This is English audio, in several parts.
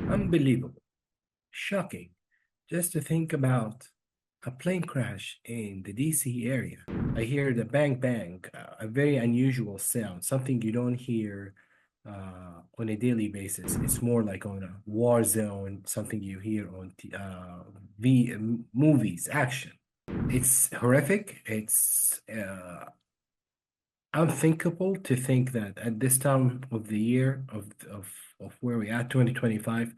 Unbelievable, shocking, just to think about a plane crash in the DC area. I hear the bang bang, a very unusual sound, something you don't hear on a daily basis. It's more like on a war zone, something you hear on movies, action. It's horrific. It's unthinkable to think that at this time of the year of where we at 2025,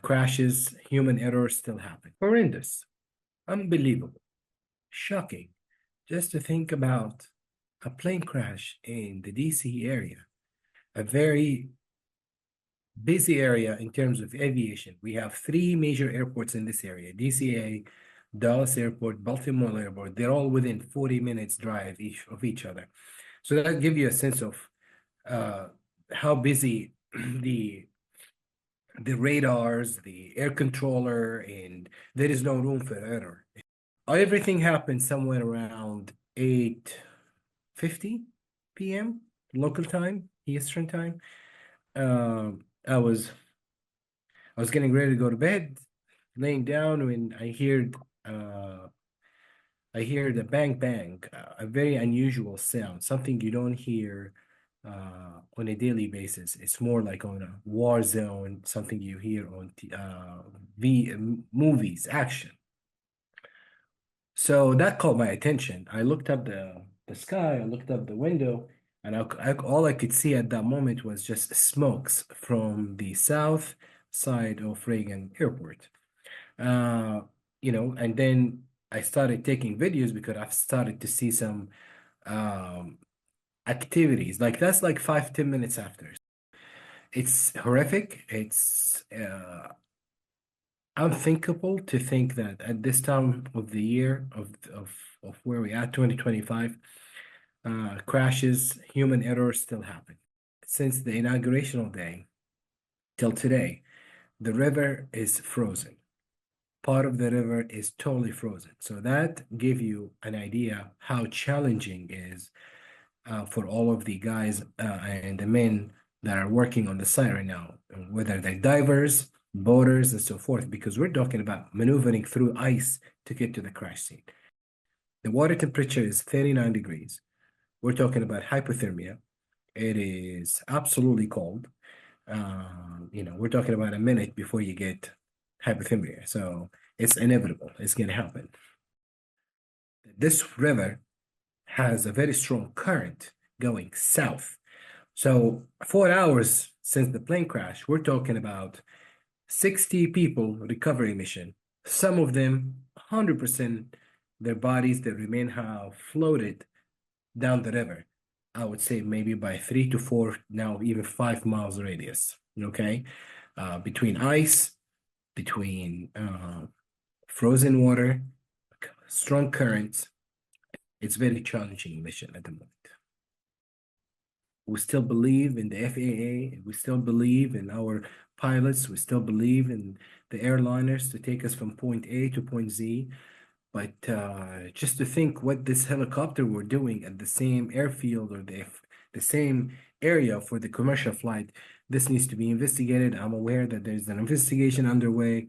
crashes, human errors still happen. Horrendous, unbelievable, shocking, just to think about a plane crash in the DC area, a very busy area in terms of aviation. We have three major airports in this area: DCA, Dallas Airport, Baltimore Airport. They're all within 40 minutes drive of each other. So that gives you a sense of uh, how busy the radars, the air controller, and there is no room for error. Everything happened somewhere around 8:50 p.m. local time, Eastern time. I was getting ready to go to bed, laying down when uh, I hear the bang bang, a very unusual sound, something you don't hear on a daily basis. It's more like on a war zone, something you hear on movies, action. So that caught my attention. I looked up the sky, I looked up the window, and all I could see at that moment was just smokes from the south side of Reagan Airport. Uh, and then I started taking videos because I've started to see some um, activities. Like that's like 5, 10 minutes after. It's horrific. It's unthinkable to think that at this time of the year of where we are, 2025, crashes, human errors still happen. Since the inaugurational day till today, the river is frozen. Part of the river is totally frozen. So that give you an idea how challenging is for all of the guys and the men that are working on the site right now, whether they're divers, boaters, and so forth, because we're talking about maneuvering through ice to get to the crash scene. The water temperature is 39 degrees. We're talking about hypothermia. It is absolutely cold. We're talking about a minute before you get hypothermia. So it's inevitable. It's going to happen. This river has a very strong current going south. So 4 hours since the plane crash, we're talking about 60 people recovery mission. Some of them, 100%, their bodies that remain have floated down the river. I would say maybe by 3 to 4, now even 5 miles radius. Okay, between ice, between frozen water, strong currents. It's very challenging mission at the moment. We still believe in the FAA. We still believe in our pilots. We still believe in the airliners to take us from point A to point Z. But just to think what this helicopter were doing at the same airfield or the same area for the commercial flight, this needs to be investigated. I'm aware that there's an investigation underway.